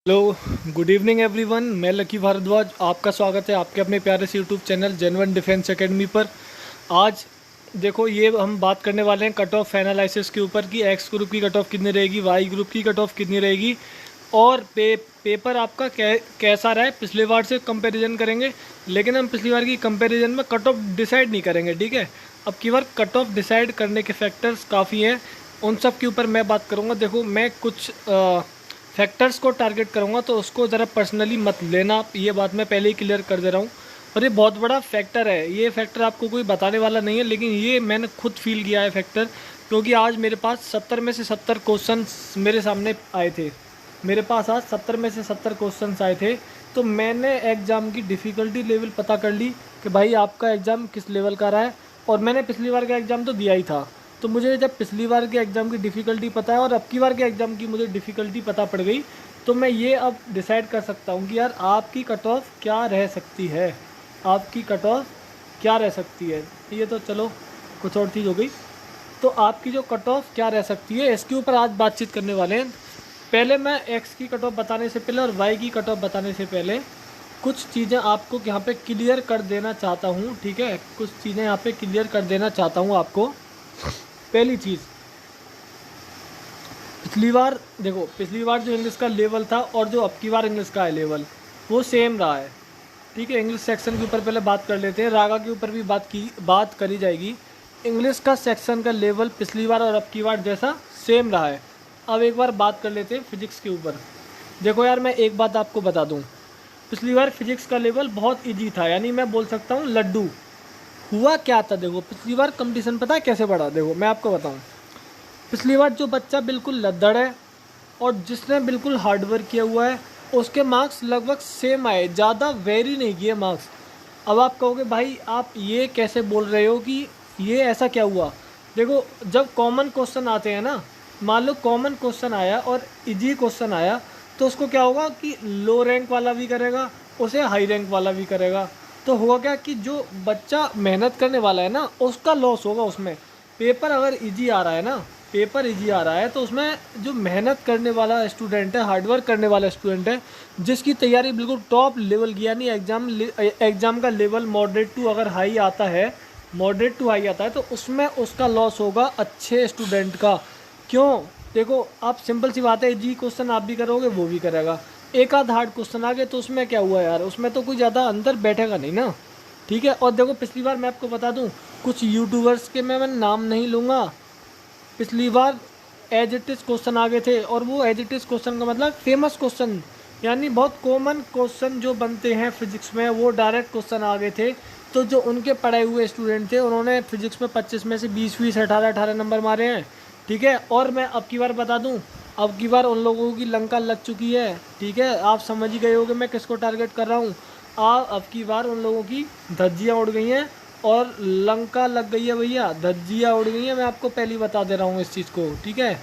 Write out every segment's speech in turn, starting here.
Hello, good evening everyone. मैं lucky Bhardwaj, आपका स्वागत है आपके अपने प्यारे से YouTube channel genuine defence academy पर। आज देखो, ये हम बात करने वाले हैं कट ऑफ एनालिसिस के ऊपर कि एक्स ग्रुप की कट ऑफ कितनी रहेगी, वाई ग्रुप की कट ऑफ कितनी रहेगी और पेपर आपका कैसा रहा है। पिछले बार से कंपैरिजन करेंगे, लेकिन हम पिछली बार की कंपैरिजन में कट ऑफ डिसाइड नहीं करेंगे, ठीक है। अब की बार कट ऑफ डिसाइड करने के फैक्टर्स काफ़ी हैं, उन सब के ऊपर मैं बात करूँगा। देखो, मैं कुछ फैक्टर्स को टारगेट करूँगा, तो उसको ज़रा पर्सनली मत लेना, ये बात मैं पहले ही क्लियर कर दे रहा हूँ। और ये बहुत बड़ा फैक्टर है, ये फैक्टर आपको कोई बताने वाला नहीं है, लेकिन ये मैंने खुद फील किया है फैक्टर, क्योंकि आज मेरे पास 70 में से 70 क्वेश्चन मेरे सामने आए थे। मेरे पास आज 70 में से 70 क्वेश्चन आए थे, तो मैंने एग्ज़ाम की डिफ़िकल्टी लेवल पता कर ली कि भाई आपका एग्ज़ाम किस लेवल का रहा है। और मैंने पिछली बार का एग्ज़ाम तो दिया ही था, तो मुझे जब पिछली बार के एग्ज़ाम की डिफ़िकल्टी पता है और अब की बार के एग्ज़ाम की मुझे डिफ़िकल्टी पता पड़ गई, तो मैं ये अब डिसाइड कर सकता हूँ कि यार आपकी कट ऑफ क्या रह सकती है, आपकी कट ऑफ क्या रह सकती है। ये तो चलो कुछ और चीज़ हो गई। तो आपकी जो कट ऑफ क्या रह सकती है, इसके ऊपर आज बातचीत करने वाले हैं। पहले मैं एक्स की कट ऑफ बताने से पहले और वाई की कट ऑफ बताने से पहले कुछ चीज़ें आपको यहाँ पे क्लियर कर देना चाहता हूँ, ठीक है। कुछ चीज़ें यहाँ पे क्लियर कर देना चाहता हूँ आपको। पहली चीज़, पिछली बार देखो, पिछली बार जो इंग्लिश का लेवल था और जो अब की बार इंग्लिश का है लेवल, वो सेम रहा है, ठीक है। इंग्लिश सेक्शन के ऊपर पहले बात कर लेते हैं, रागा के ऊपर भी बात करी जाएगी। इंग्लिश का सेक्शन का लेवल पिछली बार और अब की बार जैसा सेम रहा है। अब एक बार बात कर लेते हैं फिजिक्स के ऊपर। देखो यार, मैं एक बात आपको बता दूं, पिछली बार फिजिक्स का लेवल बहुत इजी था, यानी मैं बोल सकता हूँ लड्डू। हुआ क्या था, देखो पिछली बार कंपटीशन पता है कैसे बढ़ा। देखो मैं आपको बताऊँ, पिछली बार जो बच्चा बिल्कुल लद्दड़ है और जिसने बिल्कुल हार्ड वर्क किया हुआ है, उसके मार्क्स लगभग सेम आए, ज़्यादा वेरी नहीं किए मार्क्स। अब आप कहोगे भाई आप ये कैसे बोल रहे हो कि ये ऐसा क्या हुआ। देखो, जब कॉमन क्वेश्चन आते हैं ना, मान लो कॉमन क्वेश्चन आया और इजी क्वेश्चन आया, तो उसको क्या होगा कि लो रैंक वाला भी करेगा, उसे हाई रैंक वाला भी करेगा। तो होगा क्या कि जो बच्चा मेहनत करने वाला है ना, उसका लॉस होगा उसमें। पेपर अगर इजी आ रहा है ना, पेपर इजी आ रहा है, तो उसमें जो मेहनत करने वाला स्टूडेंट है, हार्डवर्क करने वाला स्टूडेंट है, जिसकी तैयारी बिल्कुल टॉप लेवल की, यानी एग्ज़ाम का लेवल मॉडरेट टू अगर हाई आता है, मॉडरेट टू हाई आता है, तो उसमें उसका लॉस होगा अच्छे स्टूडेंट का। क्यों? देखो, आप सिंपल सी बात है, इजी क्वेश्चन आप भी करोगे, वो भी करेगा। एक आध हार्ड क्वेश्चन आ गए तो उसमें क्या हुआ यार, उसमें तो कोई ज़्यादा अंदर बैठेगा नहीं ना, ठीक है। और देखो, पिछली बार मैं आपको बता दूं, कुछ यूट्यूबर्स के मैं नाम नहीं लूँगा, पिछली बार एज इट इज़ क्वेश्चन आ गए थे, और वो एज इट इज़ क्वेश्चन का मतलब फेमस क्वेश्चन, यानी बहुत कॉमन क्वेश्चन जो बनते हैं फिजिक्स में, वो डायरेक्ट क्वेश्चन आ गए थे। तो जो उनके पढ़े हुए स्टूडेंट थे, उन्होंने फिजिक्स में 25 में से 20 18 नंबर मारे हैं, ठीक है। और मैं अब की बार बता दूं, अब की बार उन लोगों की लंका लग चुकी है, ठीक है। आप समझ ही गए होगे मैं किसको टारगेट कर रहा हूँ। अब की बार उन लोगों की धज्जियाँ उड़ गई हैं और लंका लग गई है भैया, धज्जियाँ उड़ गई हैं। मैं आपको पहले ही बता दे रहा हूँ इस चीज़ को, ठीक है।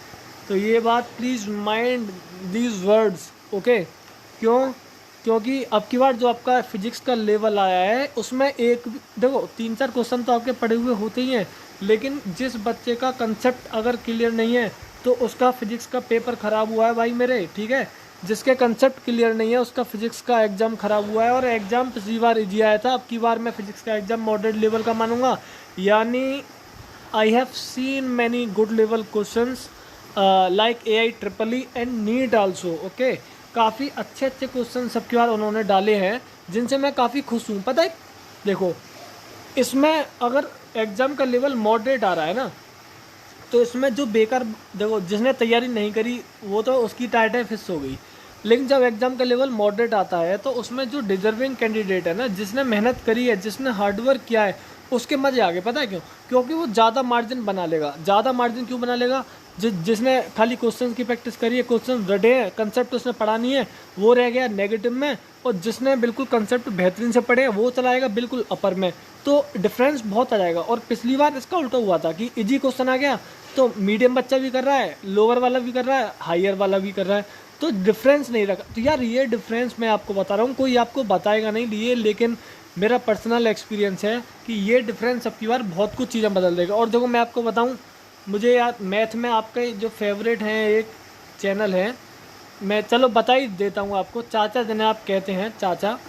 तो ये बात please mind these words, okay. क्यों? क्योंकि अब की बार जो आपका फिजिक्स का लेवल आया है, उसमें एक देखो 3-4 क्वेश्चन तो आपके पढ़े हुए होते ही हैं, लेकिन जिस बच्चे का कंसेप्ट अगर क्लियर नहीं है, तो उसका फिजिक्स का पेपर ख़राब हुआ है भाई मेरे, ठीक है। जिसके कंसेप्ट क्लियर नहीं है, उसका फिजिक्स का एग्ज़ाम ख़राब हुआ है। और एग्ज़ाम पिछली बार इजी आया था, अब की बार मैं फिजिक्स का एग्ज़ाम मॉडरेट लेवल का मानूंगा। यानी I have seen many good level questions like AI EEE and NEET also, okay. काफ़ी अच्छे अच्छे क्वेश्चन सबके बाद उन्होंने डाले हैं, जिनसे मैं काफ़ी खुश हूँ। पता है, देखो इसमें अगर एग्ज़ाम का लेवल मॉडरेट आ रहा है ना, तो इसमें जो बेकार, देखो जिसने तैयारी नहीं करी वो तो उसकी टाइटें फिक्स हो गई, लेकिन जब एग्ज़ाम का लेवल मॉडरेट आता है, तो उसमें जो डिजर्विंग कैंडिडेट है ना, जिसने मेहनत करी है, जिसने हार्डवर्क किया है, उसके मज़े आ गए। पता है क्यों? क्योंकि वो ज़्यादा मार्जिन बना लेगा। ज़्यादा मार्जिन क्यों बना लेगा? जिसने खाली क्वेश्चन की प्रैक्टिस करी है, क्वेश्चन रटे हैं, कंसेप्ट उसने पढ़ा नहीं है, वो रह गया नेगेटिव में। और जिसने बिल्कुल कंसेप्ट बेहतरीन से पढ़े हैं, वो चलाएगा बिल्कुल अपर में। तो डिफरेंस बहुत आ जाएगा। और पिछली बार इसका उल्टा हुआ था कि इजी क्वेश्चन आ गया, तो मीडियम बच्चा भी कर रहा है, लोअर वाला भी कर रहा है, हायर वाला भी कर रहा है, तो डिफरेंस नहीं रखा। तो यार ये डिफरेंस मैं आपको बता रहा हूँ, कोई आपको बताएगा नहीं ये, लेकिन मेरा पर्सनल एक्सपीरियंस है कि ये डिफरेंस अब की बार बहुत कुछ चीज़ें बदल देगा। और देखो मैं आपको बताऊँ, मुझे यार मैथ में आपके जो फेवरेट हैं, एक चैनल है मैं चलो बता ही देता हूँ आपको। चाचा जिन्हें आप कहते हैं चाचा,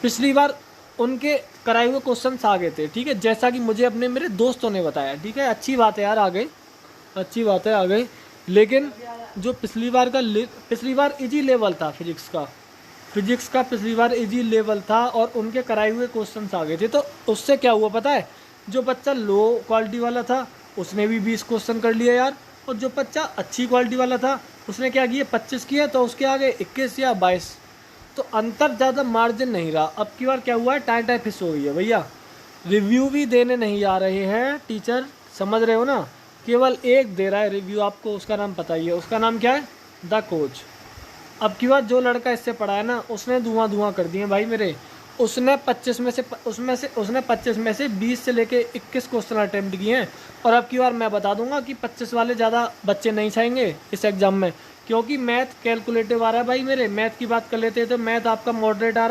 पिछली बार उनके कराए हुए क्वेश्चंस आ गए थे, ठीक है, जैसा कि मुझे अपने मेरे दोस्तों ने बताया, ठीक है। अच्छी बात है यार, आ गए, अच्छी बात है आ गए। लेकिन जो पिछली बार इजी लेवल था फिजिक्स का पिछली बार इजी लेवल था और उनके कराए हुए क्वेश्चंस आ गए थे। तो उससे क्या हुआ पता है, जो बच्चा लो क्वालिटी वाला था उसने भी 20 क्वेश्चन कर लिया यार, और जो बच्चा अच्छी क्वालिटी वाला था उसने क्या किया, 25 किया, तो उसके आगे 21 या 22। तो अंतर ज़्यादा मार्जिन नहीं रहा। अब की बार क्या हुआ है, टाइम टाइम फिक्स हो गई है भैया। रिव्यू भी देने नहीं आ रहे हैं टीचर, समझ रहे हो ना, केवल एक दे रहा है रिव्यू आपको, उसका नाम पता ही है, उसका नाम क्या है, द कोच। अब की बार जो लड़का इससे पढ़ा है ना, उसने धुआं कर दिए भाई मेरे। उसने 25 में से 20 से लेके 21 क्वेश्चन अटेम्प्ट किए हैं। और अब की बार मैं बता दूंगा कि 25 वाले ज़्यादा बच्चे नहीं चाहेंगे इस एग्ज़ाम में, क्योंकि मैथ कैलकुलेटिव आ रहा है भाई मेरे। मैथ की बात कर लेते हैं तो मैथ आपका मॉडरेट आ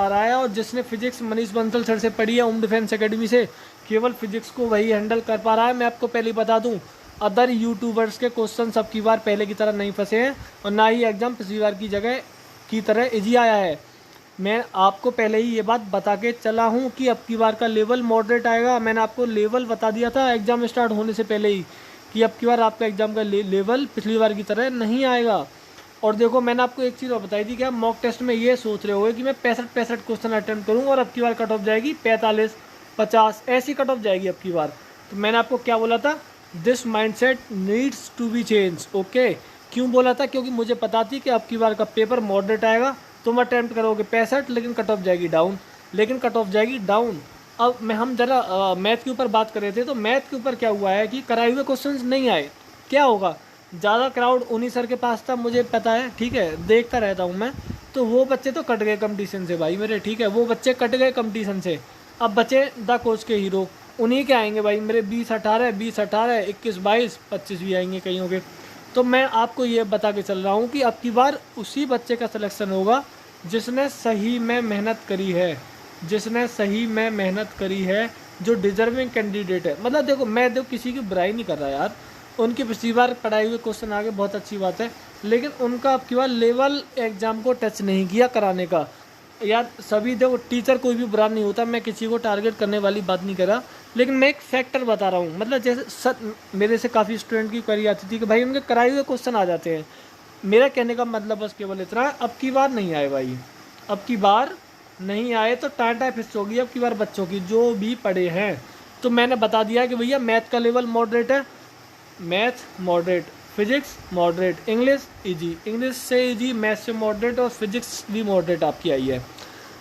रहा है, और जिसने फिजिक्स मनीष बंसल सर से पढ़ी है ओम डिफेंस एकेडमी से, केवल फिजिक्स को वही हैंडल कर पा रहा है। मैं आपको पहले ही बता दूं, अदर यूट्यूबर्स के क्वेश्चन अब की बार पहले की तरह नहीं फंसे हैं, और ना ही एग्ज़ाम पिछली बार की जगह की तरह इजी आया है। मैं आपको पहले ही ये बात बता के चला हूँ कि अब की बार का लेवल मॉडरेट आएगा। मैंने आपको लेवल बता दिया था एग्ज़ाम स्टार्ट होने से पहले ही कि अब की बार आपका एग्ज़ाम का लेवल पिछली बार की तरह नहीं आएगा। और देखो, मैंने आपको एक चीज़ और बताई थी कि आप मॉक टेस्ट में ये सोच रहे होगे कि मैं 65 क्वेश्चन अटेम्प्ट करूँ और अब की बार कट ऑफ जाएगी 45-50, ऐसी कट ऑफ जाएगी अब की बार। तो मैंने आपको क्या बोला था, this mindset needs to be change, okay. क्यों बोला था, क्योंकि मुझे पता थी कि अब की बार का पेपर मॉडरेट आएगा। तुम अटेम्प्ट करोगे 65, लेकिन कट ऑफ जाएगी डाउन। अब हम जरा मैथ के ऊपर बात कर रहे थे, तो मैथ के ऊपर क्या हुआ है कि कराए हुए क्वेश्चंस नहीं आए। क्या होगा, ज़्यादा क्राउड उन्हीं सर के पास था, मुझे पता है, ठीक है, देखता रहता हूँ मैं। तो वो बच्चे तो कट गए कंपटीशन से भाई मेरे, ठीक है, वो बच्चे कट गए कंपटीशन से। अब बचे द कोच के हीरो, उन्हीं के आएंगे भाई मेरे 20-18, 20-18, 21-22, 25 भी आएंगे कईयों के। तो मैं आपको ये बता के चल रहा हूँ कि अब की बार उसी बच्चे का सिलेक्शन होगा जिसने सही में मेहनत करी है, जो डिजर्विंग कैंडिडेट है। मतलब देखो, मैं किसी की बुराई नहीं कर रहा यार, उनकी पिछली बार पढ़ाई हुए क्वेश्चन आ गए, बहुत अच्छी बात है, लेकिन उनका अब की बार लेवल एग्जाम को टच नहीं किया कराने का। यार सभी देखो, टीचर कोई भी बुरा नहीं होता, मैं किसी को टारगेट करने वाली बात नहीं कर रहा, लेकिन मैं एक फैक्टर बता रहा हूँ। मतलब जैसे मेरे से काफ़ी स्टूडेंट की क्वेरी आती थी कि भाई उनके कराए हुए क्वेश्चन आ जाते हैं। मेरा कहने का मतलब बस केवल इतना है, अब की बार नहीं आए भाई, अब की बार नहीं आए तो टाटा फिक्स होगी अब की बार बच्चों की जो भी पढ़े हैं। तो मैंने बता दिया कि भैया मैथ का लेवल मॉडरेट है, math moderate, physics moderate, English से इजी, मैथ से मॉडरेट, और फिजिक्स भी मॉडरेट आपकी आई है।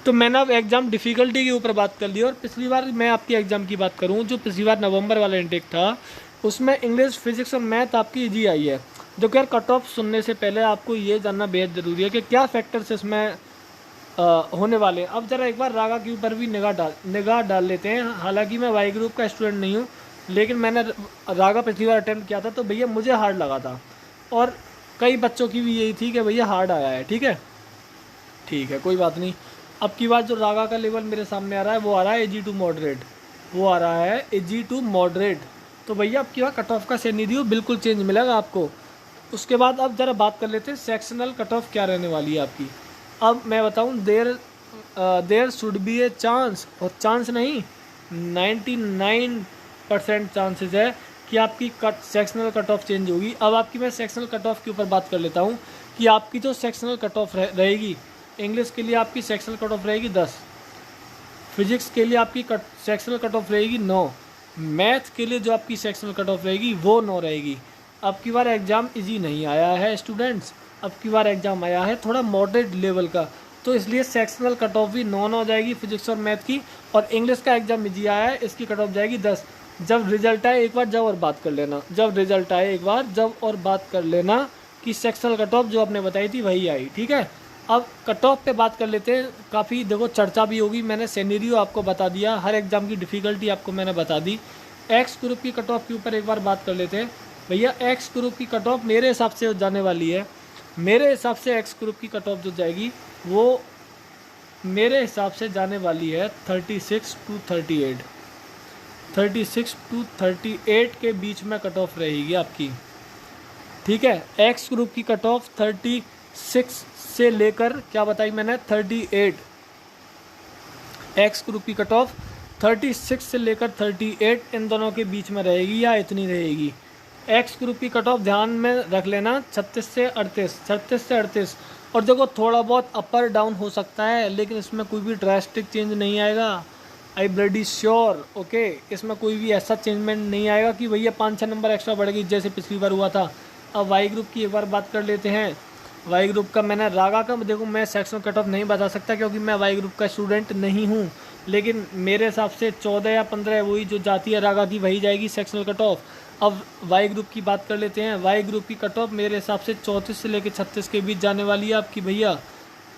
तो मैंने अब एग्ज़ाम डिफ़िकल्टी के ऊपर बात कर ली। और पिछली बार मैं आपकी एग्ज़ाम की बात करूं, जो पिछली बार नवंबर वाला इंटेक था, उसमें इंग्लिश, फिजिक्स और मैथ आपकी इजी आई है। जो कि यार कट ऑफ सुनने से पहले आपको ये जानना बेहद ज़रूरी है कि क्या फैक्टर्स इसमें होने वाले हैं। अब ज़रा एक बार रागा के ऊपर भी निगाह डाल लेते हैं। हालांकि मैं वाई ग्रुप का स्टूडेंट नहीं हूँ, लेकिन मैंने रागा पिछली बार अटेम्प्ट किया था, तो भैया मुझे हार्ड लगा था, और कई बच्चों की भी यही थी कि भैया हार्ड आया है। ठीक है, कोई बात नहीं। अब की बार जो रागा का लेवल मेरे सामने आ रहा है, वो आ रहा है AG टू मॉडरेट, तो भैया अब की बार कट ऑफ का सिनेरियो बिल्कुल चेंज मिलेगा आपको। उसके बाद अब ज़रा बात कर लेते हैं सेक्शनल कट ऑफ क्या रहने वाली है आपकी। अब मैं बताऊं, there should be a chance, और चांस नहीं 99% चांसेस है कि आपकी सेक्शनल कट ऑफ चेंज होगी। अब आपकी मैं सेक्शनल कट ऑफ के ऊपर बात कर लेता हूँ कि आपकी जो सेक्शनल कट ऑफ रहेगी, इंग्लिश के लिए आपकी सेक्शनल कट ऑफ रहेगी 10, फिजिक्स के लिए आपकी सेक्शनल कट ऑफ रहेगी 9, मैथ के लिए जो आपकी सेक्शनल कट ऑफ रहेगी वो 9 रहेगी। अब की बार एग्ज़ाम इजी नहीं आया है स्टूडेंट्स, अब की बार एग्ज़ाम आया है थोड़ा मॉडरेट लेवल का, तो इसलिए सेक्शनल कट ऑफ भी 9 हो जाएगी फिजिक्स और मैथ की। और इंग्लिश का एग्ज़ाम इजी आया है, इसकी कट ऑफ जाएगी 10। जब रिजल्ट आए एक बार जब और बात कर लेना कि सेक्शनल कट ऑफ जो आपने बताई थी वही आई। ठीक है, अब कट ऑफ पे बात कर लेते हैं। काफ़ी देखो चर्चा भी होगी, मैंने सिनेरियो आपको बता दिया, हर एग्ज़ाम की डिफ़िकल्टी आपको मैंने बता दी। एक्स ग्रुप की कट ऑफ के ऊपर एक बार बात कर लेते हैं। भैया एक्स ग्रुप की कट ऑफ मेरे हिसाब से जाने वाली है, मेरे हिसाब से एक्स ग्रुप की कट ऑफ जो जाएगी वो मेरे हिसाब से जाने वाली है 36 टू 38 के बीच में कट ऑफ रहेगी आपकी। ठीक है। एक्स ग्रुप की कट ऑफ 36 से लेकर क्या बताई मैंने 38, एक्स ग्रुप की कट ऑफ 36 से लेकर 38 इन दोनों के बीच में रहेगी या इतनी रहेगी। एक्स ग्रुप की कट ऑफ ध्यान में रख लेना 36 से 38, 36 से 38। और देखो थोड़ा बहुत अपर डाउन हो सकता है लेकिन इसमें कोई भी ड्रास्टिक चेंज नहीं आएगा, आई ब्लडी श्योर। ओके, इसमें कोई भी ऐसा चेंजमेंट नहीं आएगा कि भैया 5-6 नंबर एक्स्ट्रा बढ़ गई जैसे पिछली बार हुआ था। अब वाई ग्रुप की एक बार बात कर लेते हैं। वाई ग्रुप का मैंने रागा का देखो मैं सेक्शनल कट ऑफ नहीं बता सकता क्योंकि मैं वाई ग्रुप का स्टूडेंट नहीं हूँ, लेकिन मेरे हिसाब से 14 या 15 वही जो जाती है रागा की वही जाएगी सेक्शनल कट ऑफ। अब वाई ग्रुप की बात कर लेते हैं। वाई ग्रुप की कट ऑफ मेरे हिसाब से 34 से लेकर 36 के बीच जाने वाली है आपकी भैया।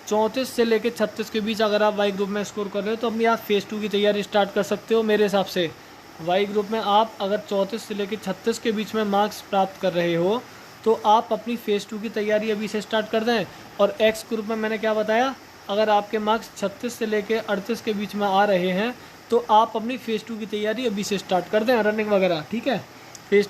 34 से लेकर 36 के बीच अगर आप वाई ग्रुप में स्कोर कर रहे हो तो अपनी आप फेज़ 2 की तैयारी स्टार्ट कर सकते हो। मेरे हिसाब से वाई ग्रुप में आप अगर 34 से लेकर 36 के बीच में मार्क्स प्राप्त कर रहे हो तो आप अपनी फेज़ 2 की तैयारी अभी से स्टार्ट कर दें। और एक्स ग्रुप में मैंने क्या बताया, अगर आपके मार्क्स 36 से लेकर 38 के बीच में आ रहे हैं तो आप अपनी फेज़ 2 की तैयारी अभी से स्टार्ट कर दें, रनिंग वगैरह। ठीक है, फेज़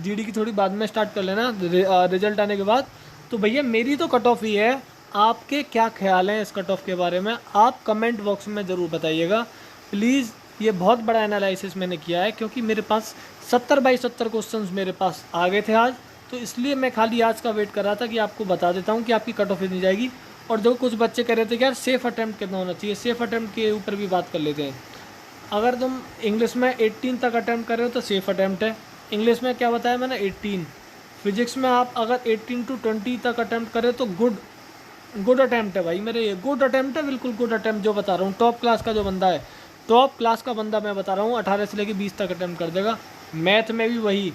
जीडी की थोड़ी बाद में स्टार्ट कर लेना रिजल्ट आने के बाद। तो भैया मेरी तो कट ऑफ ही है, आपके क्या ख्याल हैं इस कट ऑफ के बारे में आप कमेंट बॉक्स में ज़रूर बताइएगा प्लीज़। ये बहुत बड़ा एनालिसिस मैंने किया है क्योंकि मेरे पास 70 बाई 70 क्वेश्चंस मेरे पास आ गए थे आज, तो इसलिए मैं खाली आज का वेट कर रहा था कि आपको बता देता हूँ कि आपकी कट ऑफ इतनी जाएगी। और देखो कुछ बच्चे कह रहे थे कि यार सेफ़ अटैम्प्ट कितना होना चाहिए, सेफ़ अटैम्प्ट के ऊपर भी बात कर लेते हैं। अगर तुम इंग्लिश में 18 तक अटैम्प्ट कर रहे हो तो सेफ़ अटैम्प्ट है। इंग्लिश में क्या बताया मैंने 18। फिजिक्स में आप अगर 18 to 20 तक अटैम्प्ट करें तो गुड अटैम्प्ट है भाई मेरे, ये गुड अटैम्प्ट है, बिल्कुल गुड अटैम्प्ट जो बता रहा हूँ। टॉप क्लास का जो बंदा है, टॉप क्लास का बंदा मैं बता रहा हूँ 18 से लेकर 20 तक अटैम्प्ट कर देगा। मैथ में भी वही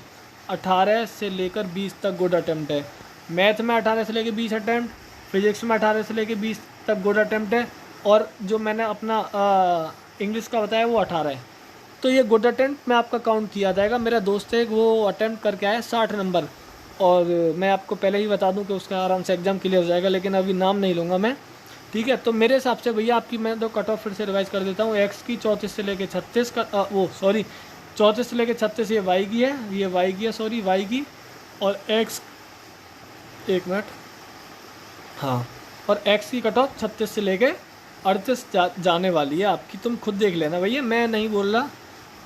18 से लेकर 20 तक गुड अटैम्प्ट है। मैथ में 18 से लेकर 20 अटैम्प्ट, फिजिक्स में 18 से लेकर 20 तक गुड अटैम्प्ट है, और जो मैंने अपना इंग्लिश का बताया वो 18 है। तो ये गुड अटैम्प्ट में आपका काउंट किया जाएगा। मेरा दोस्त है वो अटैम्प्ट करके आया 60 नंबर, और मैं आपको पहले ही बता दूं कि उसका आराम से एग्ज़ाम क्लियर हो जाएगा, लेकिन अभी नाम नहीं लूँगा मैं। ठीक है, तो मेरे हिसाब से भैया आपकी मैं तो कट ऑफ फिर से रिवाइज़ कर देता हूँ। एक्स की 34 से लेकर 36 का 34 से लेकर 36 ये वाई की है, ये वाई की है, सॉरी वाई की। और एक्स, एक मिनट, हाँ, और एक्स की कट ऑफ 36 से लेकर 38 जाने वाली है आपकी। तुम खुद देख लेना भैया, मैं नहीं बोल रहा,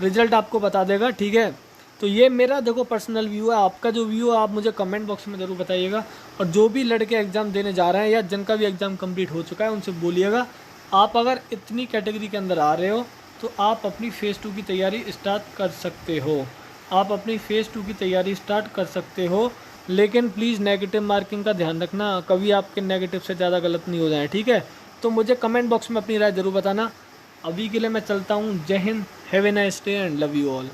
रिजल्ट आपको बता देगा। ठीक है, तो ये मेरा देखो पर्सनल व्यू है, आपका जो व्यू है आप मुझे कमेंट बॉक्स में ज़रूर बताइएगा। और जो भी लड़के एग्ज़ाम देने जा रहे हैं या जिनका भी एग्ज़ाम कंप्लीट हो चुका है उनसे बोलिएगा, आप अगर इतनी कैटेगरी के अंदर आ रहे हो तो आप अपनी फेज़ 2 की तैयारी स्टार्ट कर सकते हो, आप अपनी फेज़ 2 की तैयारी स्टार्ट कर सकते हो। लेकिन प्लीज़ नेगेटिव मार्किंग का ध्यान रखना, कभी आपके नेगेटिव से ज़्यादा गलत नहीं हो जाए। ठीक है, तो मुझे कमेंट बॉक्स में अपनी राय ज़रूर बताना। अभी के लिए मैं चलता हूँ, जय Hind, have a nice day and love you all.